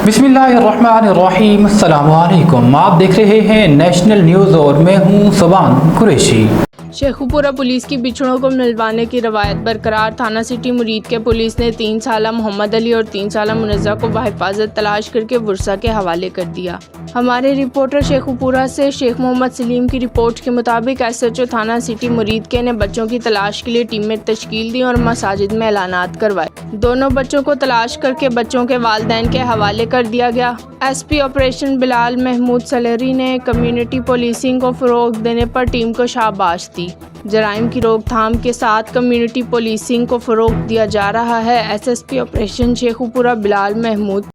बिस्मिल्लाहिर्रहमानिर्रहीम, अस्सलामुअलैकुम। आप देख रहे हैं नेशनल न्यूज़ और मैं हूं सुबान कुरैशी। शेखुपुरा पुलिस की बिछड़ों को मिलवाने की रवायत बरकरार। थाना सिटी मुरीद के पुलिस ने 3 साला मोहम्मद अली और 3 साला मुनज़्ज़ा को बहिफाजत तलाश करके वर्सा के हवाले कर दिया। हमारे रिपोर्टर शेखुपुरा से शेख मोहम्मद सलीम की रिपोर्ट के मुताबिक SHO थाना सिटी मुरीद के ने बच्चों की तलाश के लिए टीमें तश्कील दी और मसाजिद में ऐलानात करवाए। दोनों बच्चों को तलाश करके बच्चों के वालिदैन के हवाले कर दिया गया। SP ऑपरेशन बिलाल महमूद सलेरी ने कम्युनिटी पुलिसिंग को फ़रोग़ देने पर टीम को शाबाश दी। जराइम की रोकथाम के साथ कम्युनिटी पुलिसिंग को फ़रोग़ दिया जा रहा है। SSP operation Sheikhupura Bilal Mahmood